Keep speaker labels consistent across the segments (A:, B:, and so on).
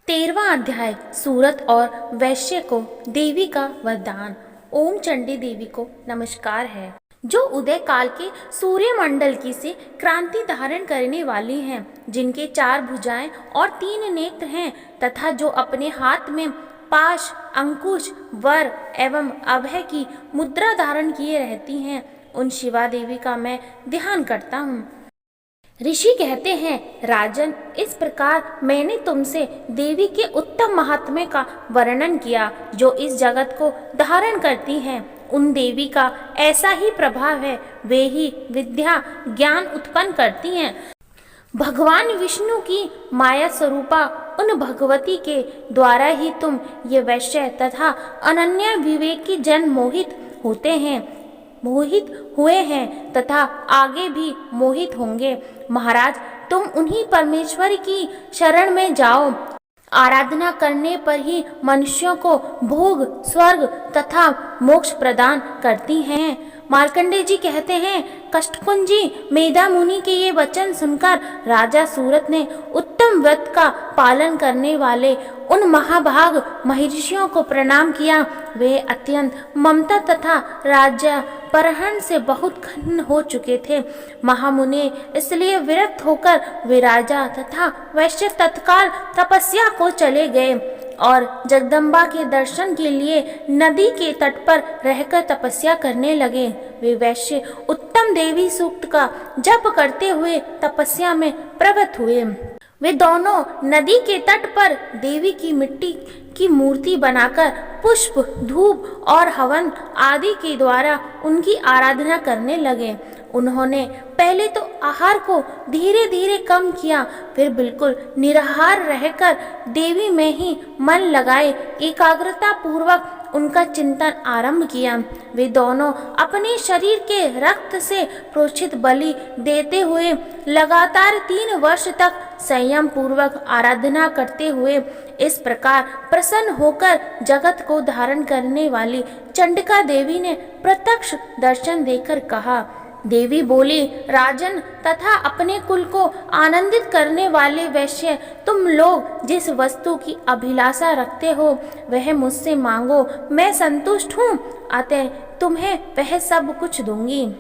A: 13वां अध्याय सूरत और वैश्य को देवी का वरदान। ओम चंडी देवी को नमस्कार है, जो उदय काल के सूर्यमंडल की से क्रांति धारण करने वाली हैं, जिनके 4 भुजाएं और 3 नेत्र हैं, तथा जो अपने हाथ में पाश, अंकुश, वर एवं अभय की मुद्रा धारण किए रहती हैं, उन शिवा देवी का मैं ध्यान करता हूँ। ऋषि कहते हैं, राजन, इस प्रकार मैंने तुमसे देवी के उत्तम महात्म्य का वर्णन किया, जो इस जगत को धारण करती हैं। उन देवी का ऐसा ही प्रभाव है, वे ही विद्या ज्ञान उत्पन्न करती हैं। भगवान विष्णु की माया स्वरूपा उन भगवती के द्वारा ही तुम ये वैश्य तथा अनन्य विवेकी जन मोहित हुए हैं तथा आगे भी मोहित होंगे। महाराज, तुम उन्हीं परमेश्वर की शरण में जाओ। आराधना करने पर ही मनुष्यों को भोग, स्वर्ग तथा मोक्ष प्रदान करती हैं। मार्कंडेय जी कहते हैं, कष्टकुंजी मेधा मुनि के ये वचन सुनकर राजा सूरत ने उत्तम व्रत का पालन करने वाले उन महाभाग महर्षियों को प्रणाम किया। वे अत्यंत ममता तथा राज्य परहन से बहुत खिन्न हो चुके थे। महामुनि इसलिए विरक्त होकर वे राजा तथा वैश्य तत्काल तपस्या को चले गए और जगदम्बा के दर्शन के लिए नदी के तट पर रहकर तपस्या करने लगे। वे वैश्य उत्तम देवी सूक्त का जप करते हुए तपस्या में प्रवृत्त हुए। वे दोनों नदी के तट पर देवी की मिट्टी की मूर्ति बनाकर पुष्प, धूप और हवन आदि के द्वारा उनकी आराधना करने लगे। उन्होंने पहले तो आहार को धीरे धीरे कम किया, फिर बिल्कुल निराहार रहकर देवी में ही मन लगाए एकाग्रता पूर्वक उनका चिंतन आरंभ किया। वे दोनों अपने शरीर के रक्त से प्रोक्षित बलि देते हुए लगातार 3 वर्ष तक संयम पूर्वक आराधना करते हुए इस प्रकार प्रसन्न होकर जगत को धारण करने वाली चंडिका देवी ने प्रत्यक्ष दर्शन देकर कहा। देवी बोली, राजन तथा अपने कुल को आनंदित करने वाले वैश्य, तुम लोग जिस वस्तु की अभिलाषा रखते हो वह मुझसे मांगो, मैं संतुष्ट हूँ, अतः तुम्हें वह सब कुछ दूंगी।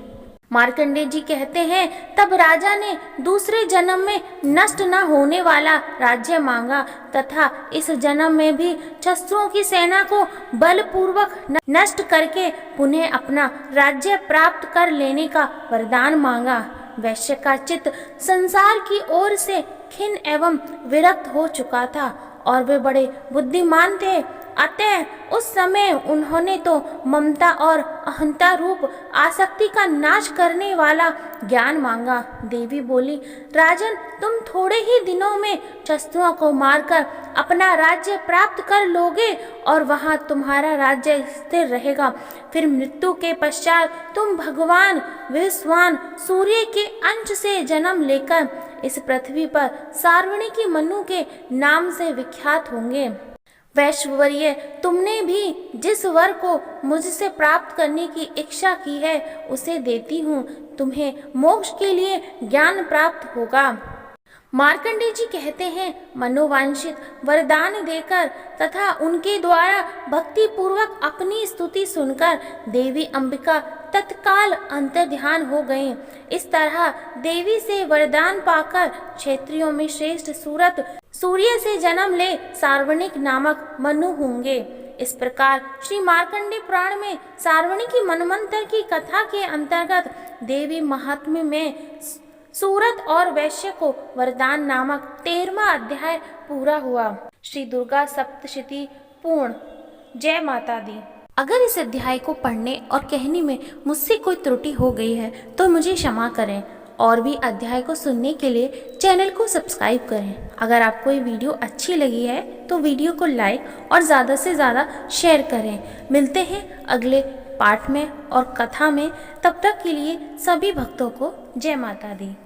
A: मार्कंडेय जी कहते हैं, तब राजा ने दूसरे जन्म में नष्ट न होने वाला राज्य मांगा तथा इस जन्म में भी शत्रुओं की सेना को बलपूर्वक नष्ट करके पुनः अपना राज्य प्राप्त कर लेने का वरदान मांगा। वैश्य का चित्त संसार की ओर से खिन्न एवं विरक्त हो चुका था और वे बड़े बुद्धिमान थे, अतः उस समय उन्होंने तो ममता और अहंता रूप आसक्ति का नाश करने वाला ज्ञान मांगा। देवी बोली, राजन, तुम थोड़े ही दिनों में शत्रुओं को मारकर अपना राज्य प्राप्त कर लोगे और वहां तुम्हारा राज्य स्थिर रहेगा। फिर मृत्यु के पश्चात तुम भगवान विश्वान सूर्य के अंश से जन्म लेकर इस पृथ्वी पर सार्वणिकी मनु के नाम से विख्यात होंगे। वैश्वर्य, तुमने भी जिस वर को मुझसे प्राप्त करने की इच्छा की है उसे देती हूँ, तुम्हें मोक्ष के लिए ज्ञान प्राप्त होगा। मार्कंडेय जी कहते हैं, मनोवांछित वरदान देकर तथा उनके द्वारा भक्ति पूर्वक अपनी स्तुति सुनकर देवी अंबिका तत्काल अंतर्ध्यान हो गईं। इस तरह देवी से वरदान पाकर क्षत्रियों में श्रेष्ठ सूर्य से जन्म ले सार्वणिक नामक मनु होंगे। इस प्रकार श्री मार्कंडेय पुराण में सार्वणिकी मनवंतर की कथा के अंतर्गत देवी महात्म्य में सूरत और वैश्य को वरदान नामक 13वां अध्याय पूरा हुआ। श्री दुर्गा सप्तशती पूर्ण। जय माता दी। अगर इस अध्याय को पढ़ने और कहने में मुझसे कोई त्रुटि हो गई है तो मुझे क्षमा करें और भी अध्याय को सुनने के लिए चैनल को सब्सक्राइब करें। अगर आपको ये वीडियो अच्छी लगी है तो वीडियो को लाइक और ज़्यादा से ज़्यादा शेयर करें। मिलते हैं अगले पाठ में और कथा में, तब तक के लिए सभी भक्तों को जय माता दी।